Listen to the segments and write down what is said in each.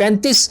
35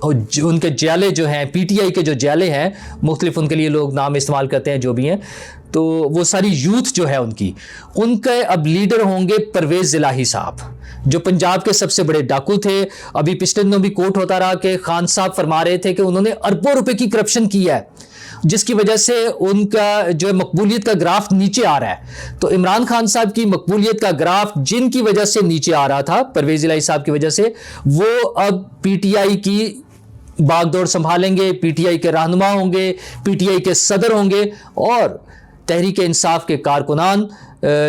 اور ان کے جیلے جو ہیں پی ٹی آئی کے جو جیلے ہیں مختلف ان کے لیے لوگ نام استعمال کرتے ہیں جو بھی ہیں، تو وہ ساری یوتھ جو ہے ان کے اب لیڈر ہوں گے پرویز الہی صاحب جو پنجاب کے سب سے بڑے ڈاکو تھے. ابھی پچھلے دنوں بھی کوٹ ہوتا رہا کہ خان صاحب فرما رہے تھے کہ انہوں نے اربوں روپے کی کرپشن کی ہے جس کی وجہ سے ان کا جو مقبولیت کا گراف نیچے آ رہا ہے. تو عمران خان صاحب کی مقبولیت کا گراف جن کی وجہ سے نیچے آ رہا تھا پرویز الہی صاحب کی وجہ سے، وہ اب پی ٹی آئی کی باغ دوڑ سنبھالیں گے، پی ٹی آئی کے رہنما ہوں گے، پی ٹی آئی کے صدر ہوں گے، اور تحریک انصاف کے کارکنان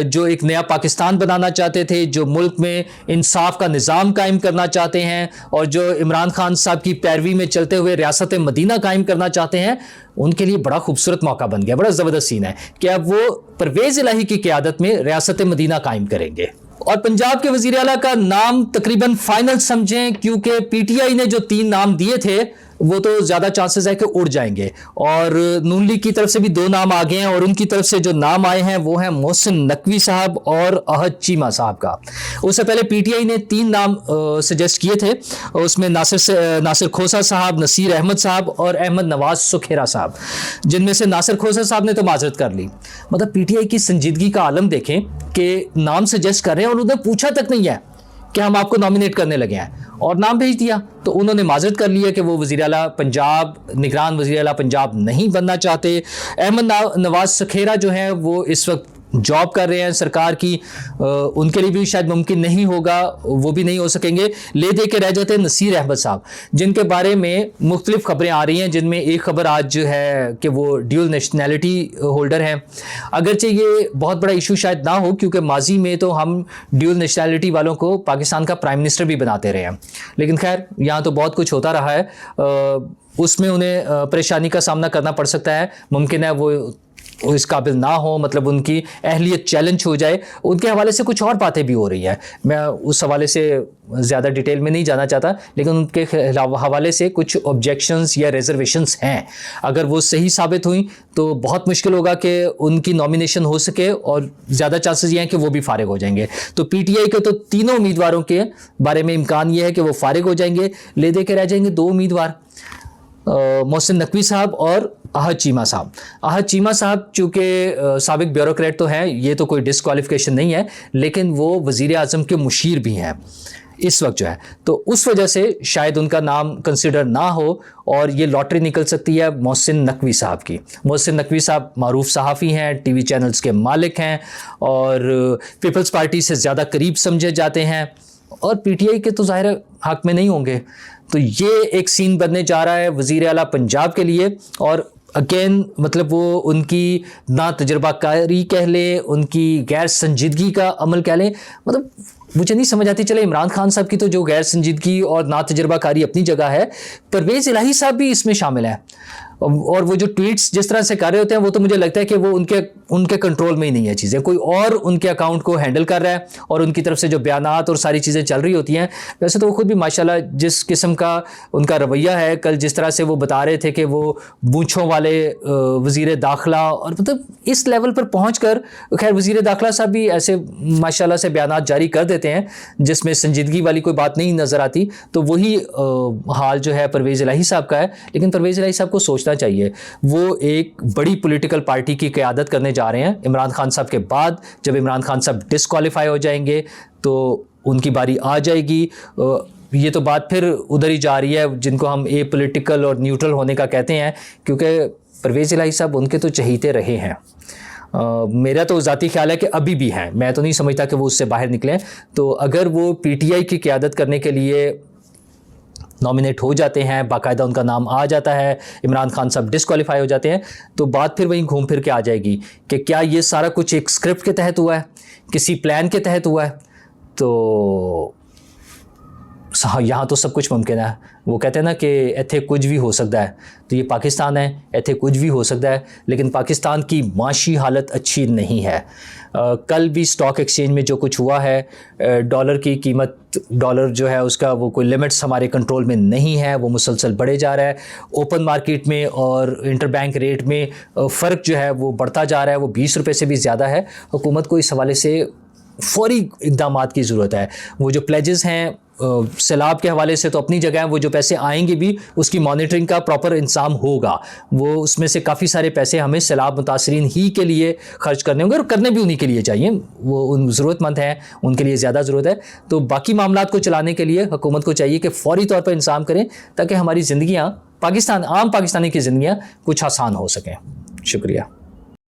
جو ایک نیا پاکستان بنانا چاہتے تھے، جو ملک میں انصاف کا نظام قائم کرنا چاہتے ہیں، اور جو عمران خان صاحب کی پیروی میں چلتے ہوئے ریاست مدینہ قائم کرنا چاہتے ہیں، ان کے لیے بڑا خوبصورت موقع بن گیا، بڑا زبردست سین ہے کہ اب وہ پرویز الہی کی قیادت میں ریاست مدینہ قائم کریں گے. اور پنجاب کے وزیر اعلیٰ کا نام تقریباً فائنل سمجھیں، کیونکہ پی ٹی آئی نے جو 3 نام دیے تھے وہ تو زیادہ چانسز ہے کہ اڑ جائیں گے، اور نون لیگ کی طرف سے بھی 2 نام آ گئے ہیں، اور ان کی طرف سے جو نام آئے ہیں وہ ہیں محسن نقوی صاحب اور احد چیمہ صاحب کا. اس سے پہلے پی ٹی آئی نے 3 نام سجیسٹ کیے تھے، اس میں ناصر کھوسہ صاحب، نصیر احمد صاحب اور احمد نواز سکھیرا صاحب، جن میں سے ناصر کھوسہ صاحب نے تو معذرت کر لی. مطلب پی ٹی آئی کی سنجیدگی کا عالم دیکھیں کہ نام سجیسٹ کر رہے ہیں اور انہوں نے پوچھا تک نہیں ہے کہ ہم آپ کو نامینیٹ کرنے لگے ہیں، اور نام بھیج دیا. تو انہوں نے معذرت کر لیا کہ وہ وزیر اعلیٰ پنجاب، نگران وزیر اعلیٰ پنجاب نہیں بننا چاہتے. احمد نواز سکھیرا جو ہیں وہ اس وقت جاب کر رہے ہیں سرکار کی، ان کے لیے بھی شاید ممکن نہیں ہوگا، وہ بھی نہیں ہو سکیں گے. لے دے کے رہ جاتے ہیں نصیر احمد صاحب، جن کے بارے میں مختلف خبریں آ رہی ہیں، جن میں ایک خبر آج جو ہے کہ وہ ڈیول نیشنلٹی ہولڈر ہیں. اگرچہ یہ بہت بڑا ایشو شاید نہ ہو، کیونکہ ماضی میں تو ہم ڈیول نیشنلٹی والوں کو پاکستان کا پرائم منسٹر بھی بناتے رہے ہیں، لیکن خیر یہاں تو بہت کچھ ہوتا رہا ہے، اس میں انہیں پریشانی کا سامنا کرنا پڑ سکتا ہے. ممکن ہے وہ اس قابل نہ ہو، مطلب ان کی اہلیت چیلنج ہو جائے. ان کے حوالے سے کچھ اور باتیں بھی ہو رہی ہیں، میں اس حوالے سے زیادہ ڈیٹیل میں نہیں جانا چاہتا، لیکن ان کے حوالے سے کچھ آبجیکشنز یا ریزرویشنز ہیں. اگر وہ صحیح ثابت ہوئیں تو بہت مشکل ہوگا کہ ان کی نامینیشن ہو سکے، اور زیادہ چانسز یہ ہیں کہ وہ بھی فارغ ہو جائیں گے. تو پی ٹی آئی کے تو تینوں امیدواروں کے بارے میں امکان یہ ہے کہ وہ فارغ ہو جائیں گے. لے دے کے رہ جائیں گے 2 امیدوار، محسن نقوی صاحب اور احد چیمہ صاحب. احد چیمہ صاحب چونکہ سابق بیوروکریٹ تو ہیں، یہ تو کوئی ڈسکوالیفیکیشن نہیں ہے، لیکن وہ وزیر اعظم کے مشیر بھی ہیں اس وقت جو ہے، تو اس وجہ سے شاید ان کا نام کنسیڈر نہ ہو، اور یہ لاٹری نکل سکتی ہے محسن نقوی صاحب کی. محسن نقوی صاحب معروف صحافی ہیں، ٹی وی چینلز کے مالک ہیں، اور پیپلز پارٹی سے زیادہ قریب سمجھے جاتے ہیں، اور پی ٹی آئی کے تو ظاہر حق میں نہیں ہوں گے. تو یہ ایک سین بننے جا رہا ہے وزیر اعلیٰ پنجاب کے لیے. اور اگین مطلب وہ ان کی نا تجربہ کاری کہہ لیں، ان کی غیر سنجیدگی کا عمل کہہ لیں، مطلب مجھے نہیں سمجھ آتی. چلے عمران خان صاحب کی تو جو غیر سنجیدگی اور نا تجربہ کاری اپنی جگہ ہے، پرویز الہی صاحب بھی اس میں شامل ہیں، اور وہ جو ٹویٹس جس طرح سے کر رہے ہوتے ہیں وہ تو مجھے لگتا ہے کہ وہ ان کے کنٹرول میں ہی نہیں ہے چیزیں، کوئی اور ان کے اکاؤنٹ کو ہینڈل کر رہا ہے، اور ان کی طرف سے جو بیانات اور ساری چیزیں چل رہی ہوتی ہیں. ویسے تو وہ خود بھی ماشاءاللہ جس قسم کا ان کا رویہ ہے، کل جس طرح سے وہ بتا رہے تھے کہ وہ مونچھوں والے وزیر داخلہ، اور مطلب اس لیول پر پہنچ کر، خیر وزیر داخلہ صاحب بھی ایسے ماشاءاللہ سے بیانات جاری کر دیتے ہیں جس میں سنجیدگی والی کوئی بات نہیں نظر آتی. تو وہی حال جو ہے پرویز الہی صاحب کا ہے. لیکن پرویز الہی صاحب کو سوچنا چاہیے، وہ ایک بڑی پولیٹیکل پارٹی کی قیادت کرنے جا رہے ہیں عمران خان صاحب کے بعد. جب عمران خان صاحب ڈسکوالیفائی ہو جائیں گے تو ان کی باری آ جائے گی. یہ تو بات پھر ادھر ہی جا رہی ہے جن کو ہم اے پولیٹیکل اور نیوٹرل ہونے کا کہتے ہیں، کیونکہ پرویز الہی صاحب ان کے تو چہیتے رہے ہیں. میرا تو ذاتی خیال ہے کہ ابھی بھی ہیں، میں تو نہیں سمجھتا کہ وہ اس سے باہر نکلیں. تو اگر وہ پی ٹی آئی کی قیادت کرنے کے لیے نامینیٹ ہو جاتے ہیں، باقاعدہ ان کا نام آ جاتا ہے، عمران خان صاحب ڈسکوالیفائی ہو جاتے ہیں، تو بات پھر وہیں گھوم پھر کے آ جائے گی کہ کیا یہ سارا کچھ ایک اسکرپٹ کے تحت ہوا ہے، کسی پلان کے تحت ہوا ہے. تو یہاں تو سب کچھ ممکن ہے. وہ کہتے ہیں نا کہ ایتھے کچھ بھی ہو سکتا ہے، تو یہ پاکستان ہے، ایتھے کچھ بھی ہو سکتا ہے. لیکن پاکستان کی معاشی حالت اچھی نہیں ہے. کل بھی سٹاک ایکسچینج میں جو کچھ ہوا ہے، ڈالر کی قیمت، ڈالر جو ہے اس کا وہ کوئی لیمٹس ہمارے کنٹرول میں نہیں ہے، وہ مسلسل بڑھے جا رہا ہے. اوپن مارکیٹ میں اور انٹر بینک ریٹ میں فرق جو ہے وہ بڑھتا جا رہا ہے، وہ 20 روپے سے بھی زیادہ ہے. حکومت کو اس حوالے سے فوری اقدامات کی ضرورت ہے. وہ جو پلیجز ہیں سیلاب کے حوالے سے تو اپنی جگہ ہیں, وہ جو پیسے آئیں گے بھی اس کی مانیٹرنگ کا پراپر انتظام ہوگا. وہ اس میں سے کافی سارے پیسے ہمیں سیلاب متاثرین ہی کے لیے خرچ کرنے ہوں گے, اور کرنے بھی انہی کے لیے چاہیے, وہ ان ضرورت مند ہیں ان کے لیے زیادہ ضرورت ہے. تو باقی معاملات کو چلانے کے لیے حکومت کو چاہیے کہ فوری طور پر انتظام کریں تاکہ ہماری زندگیاں عام پاکستانی کی زندگیاں کچھ آسان ہو سکیں. شکریہ.